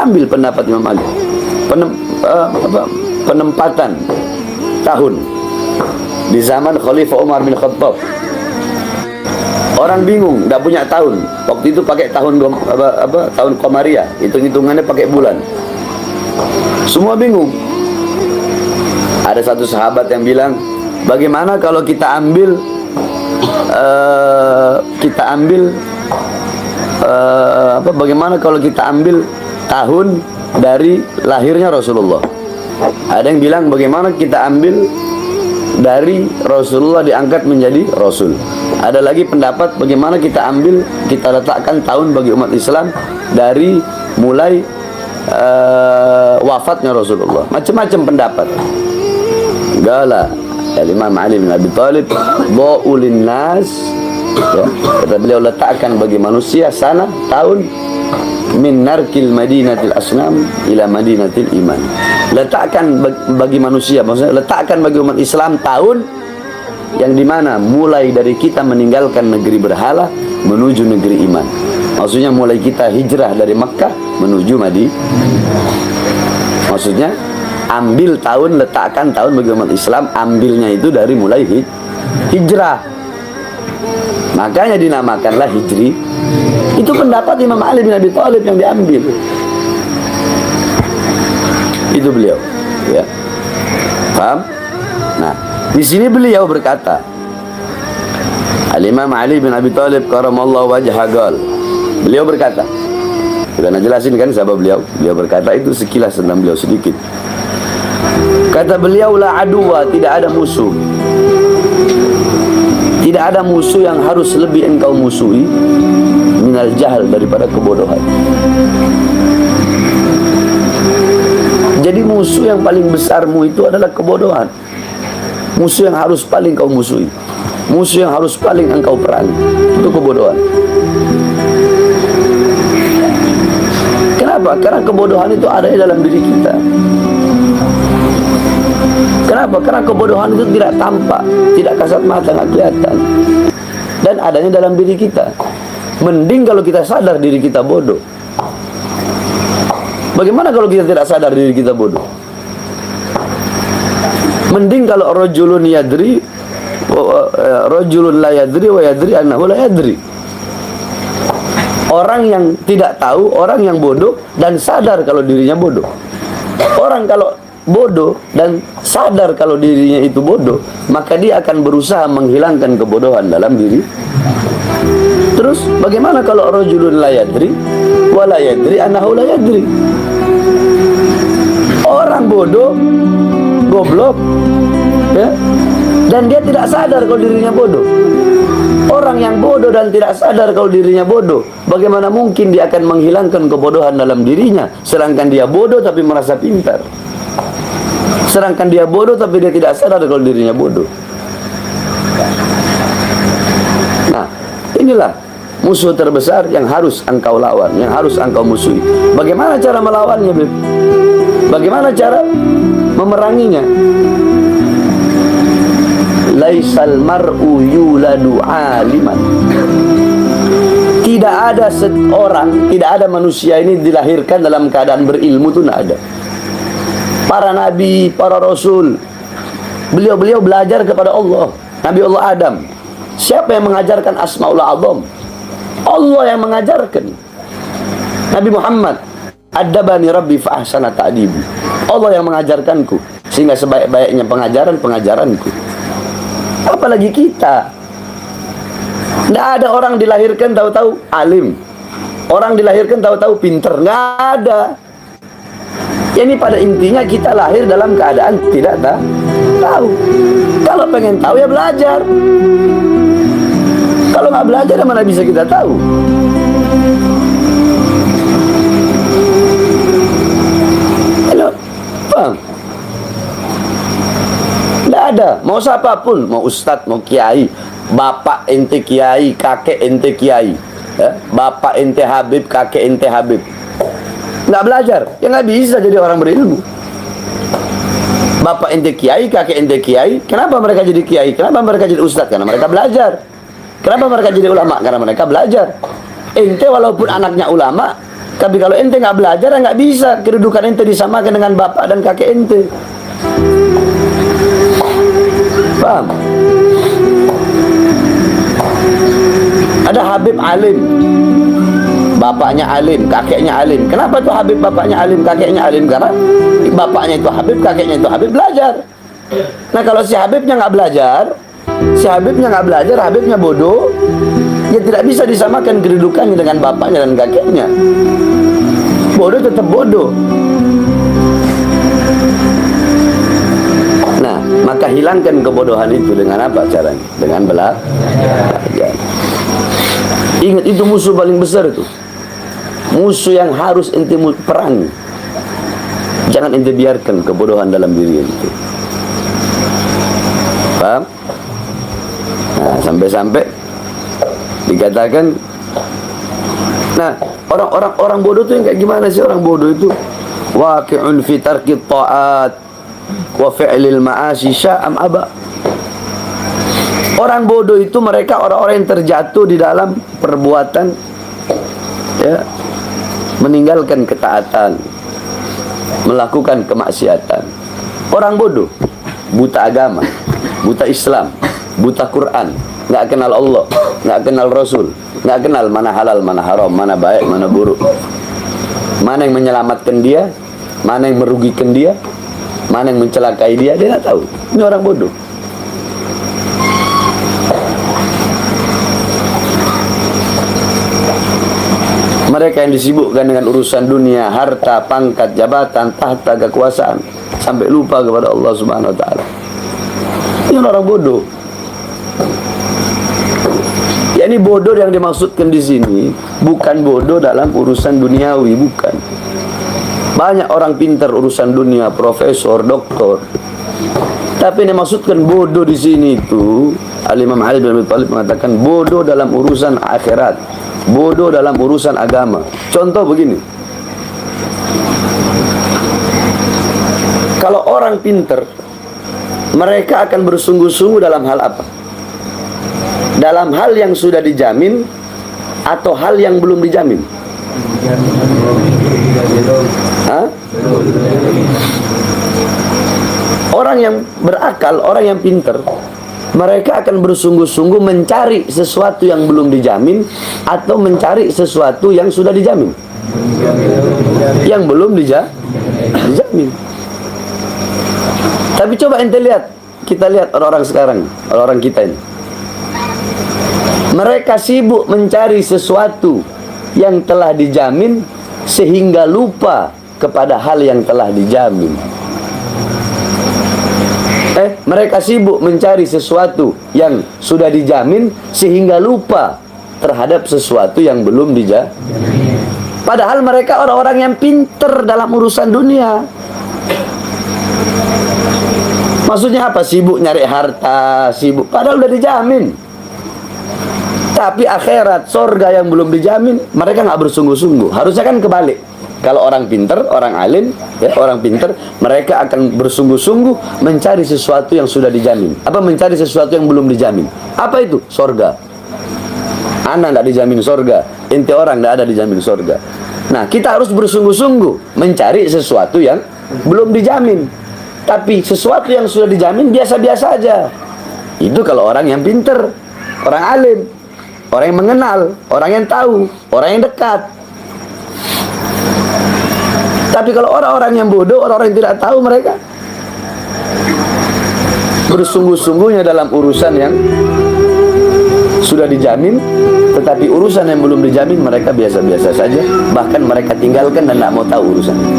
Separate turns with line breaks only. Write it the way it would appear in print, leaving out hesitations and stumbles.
Kita ambil pendapat Imam Ali. Penempatan tahun di zaman Khalifah Umar bin Khattab. Orang bingung, tidak punya tahun. Waktu itu pakai tahun tahun Qamariyah, hitung-hitungannya pakai bulan. Semua bingung. Ada satu sahabat yang bilang, bagaimana kalau kita ambil bagaimana kalau kita ambil tahun dari lahirnya Rasulullah. Ada yang bilang bagaimana kita ambil dari Rasulullah diangkat menjadi Rasul. Ada lagi pendapat bagaimana kita ambil, kita letakkan tahun bagi umat Islam dari mulai wafatnya Rasulullah. Macam-macam pendapat. Gala Imam Ali bin Abi Thalib, Dha'ulin nas, ya, kata beliau, letakkan bagi manusia sana tahun min narkil madinatil asnam ila madinatil iman. Letakkan bagi manusia, maksudnya letakkan bagi umat Islam tahun yang dimana mulai dari kita meninggalkan negeri berhala menuju negeri iman. Maksudnya mulai kita hijrah dari Makkah menuju Madinah. Maksudnya ambil tahun, letakkan tahun bagi umat Islam, ambilnya itu dari mulai hijrah. Makanya dinamakanlah Hijri. Itu pendapat Imam Ali bin Abi Thalib yang diambil. Itu beliau, ya. Paham? Nah, di sini beliau berkata, Al-Imam Ali bin Abi Thalib karamallahu wajhah qal. Beliau berkata, kita nak jelasin kan siapa beliau? Beliau berkata itu sekilas tentang beliau sedikit. Kata beliau, la aduwa, tidak ada musuh. Tidak ada musuh yang harus lebih engkau musuhi minal jahal, daripada kebodohan. Jadi musuh yang paling besarmu itu adalah kebodohan. Musuh yang harus paling kau musuhi, musuh yang harus paling engkau perangi, itu kebodohan. Kenapa? Karena kebodohan itu ada di dalam diri kita. Kenapa? Karena kebodohan itu tidak tampak, tidak kasat mata, tidak kelihatan, dan adanya dalam diri kita. Mending kalau kita sadar diri kita bodoh. Bagaimana kalau kita tidak sadar diri kita bodoh? Mending kalau rajulun yadri, rajulun la yadri wa yadri annahu la yadri. Orang yang tidak tahu, orang yang bodoh dan sadar kalau dirinya bodoh. Orang kalau bodoh dan sadar kalau dirinya itu bodoh, maka dia akan berusaha menghilangkan kebodohan dalam diri. Terus bagaimana kalau rajulun la yadri wa la yadri annahu la yadri? Orang bodoh, goblok, ya, dan dia tidak sadar kalau dirinya bodoh. Orang yang bodoh dan tidak sadar kalau dirinya bodoh, bagaimana mungkin dia akan menghilangkan kebodohan dalam dirinya? Sedangkan dia bodoh tapi merasa pintar. Sedangkan dia bodoh tapi dia tidak sadar kalau dirinya bodoh. Nah, inilah musuh terbesar yang harus engkau lawan, yang harus engkau musuhi. Bagaimana cara melawannya, Beb? Bagaimana cara memeranginya? Laisal mar'u yuladu aliman. Tidak ada seorang, tidak ada manusia ini dilahirkan dalam keadaan berilmu, itu tidak ada. Para nabi, para rasul, beliau belajar kepada Allah. Nabi Allah Adam, siapa yang mengajarkan Asmaul A'zam? Allah yang mengajarkan. Nabi Muhammad, adabani rabbi fa ahsana ta'dibi. Allah yang mengajarkanku, sehingga sebaik-baiknya pengajaranku. Apalagi kita. Tidak ada orang dilahirkan tahu-tahu alim, orang dilahirkan tahu-tahu pinter. Nggak ada. Ini pada intinya kita lahir dalam keadaan tidak tahu. Kalau pengen tahu ya belajar. Kalau nggak belajar mana bisa kita tahu? Halo, paham? Tidak ada. Mau siapapun, mau ustadz, mau kiai, bapak ente kiai, kakek ente kiai, ya? Bapak ente habib, kakek ente habib, nggak belajar, ya nggak bisa jadi orang berilmu. Bapak ente kiai, kakek ente kiai, kenapa mereka jadi kiai? Kenapa mereka jadi ustadz? Karena mereka belajar. Kenapa mereka jadi ulama? Karena mereka belajar. Ente walaupun anaknya ulama, Tapi kalau ente nggak belajar, nggak bisa kedudukan ente disamakan dengan bapak dan kakek ente. Paham? Ada Habib alim, bapaknya alim, kakeknya alim. Kenapa tuh Habib bapaknya alim, kakeknya alim? Karena bapaknya itu Habib, kakeknya itu Habib, belajar. Nah kalau si Habibnya nggak belajar, Habibnya bodoh, ya tidak bisa disamakan kedudukannya dengan bapaknya dan kakeknya. Bodoh tetap bodoh. Nah, maka hilangkan kebodohan itu dengan apa caranya? Dengan belajar. Ingat, itu musuh paling besar itu. Musuh yang harus ente perangi. Jangan ente biarkan kebodohan dalam diri ente. Paham? Nah, sampai-sampai dikatakan, nah, orang bodoh itu yang kayak gimana sih? Orang bodoh itu waqi'un fi tarki ta'at wa fi'lil ma'asi sya'am aba. Orang bodoh itu mereka orang-orang yang terjatuh di dalam perbuatan, ya, meninggalkan ketaatan, melakukan kemaksiatan. Orang bodoh, buta agama, buta Islam, buta Quran, nggak kenal Allah, nggak kenal Rasul, nggak kenal mana halal, mana haram, mana baik, mana buruk, mana yang menyelamatkan dia, mana yang merugikan dia, mana yang mencelakai dia nggak tahu. Ini orang bodoh. Mereka yang disibukkan dengan urusan dunia, harta, pangkat, jabatan, tahta, kekuasaan, sampai lupa kepada Allah Subhanahu wa taala. Ini orang bodoh. Ya, ini bodoh yang dimaksudkan di sini bukan bodoh dalam urusan duniawi, bukan. Banyak orang pintar urusan dunia, profesor, doktor. Tapi yang dimaksudkan bodoh di sini itu, Al-Imam Ali bin Abi Thalib mengatakan bodoh dalam urusan akhirat, bodoh dalam urusan agama. Contoh begini. Kalau orang pintar, mereka akan bersungguh-sungguh dalam hal apa? Dalam hal yang sudah dijamin atau hal yang belum dijamin? Hah? Orang yang berakal, orang yang pintar, mereka akan bersungguh-sungguh mencari sesuatu yang belum dijamin atau mencari sesuatu yang sudah dijamin. Yang belum dijamin. Tapi coba ente lihat, kita lihat orang-orang sekarang, orang-orang kita ini. Mereka sibuk mencari sesuatu yang telah dijamin sehingga lupa kepada hal yang telah dijamin. Mereka sibuk mencari sesuatu yang sudah dijamin sehingga lupa terhadap sesuatu yang belum dijamin. Padahal mereka orang-orang yang pintar dalam urusan dunia. Maksudnya apa? Sibuk nyari harta, sibuk. Padahal udah dijamin. Tapi akhirat, sorga yang belum dijamin, mereka nggak bersungguh-sungguh. Harusnya kan kebalik. Kalau orang pintar, orang alim, ya, orang pintar, mereka akan bersungguh-sungguh mencari sesuatu yang sudah dijamin. Apa mencari sesuatu yang belum dijamin? Apa itu? Sorga. Anak nggak dijamin sorga, ente orang nggak ada dijamin sorga. Nah, kita harus bersungguh-sungguh mencari sesuatu yang belum dijamin. Tapi sesuatu yang sudah dijamin biasa-biasa aja. Itu kalau orang yang pintar, orang alim, orang yang mengenal, orang yang tahu, orang yang dekat. Tapi kalau orang-orang yang bodoh, orang-orang yang tidak tahu, mereka bersungguh-sungguhnya dalam urusan yang sudah dijamin, tetapi urusan yang belum dijamin mereka biasa-biasa saja, bahkan mereka tinggalkan dan tidak mau tahu urusan itu.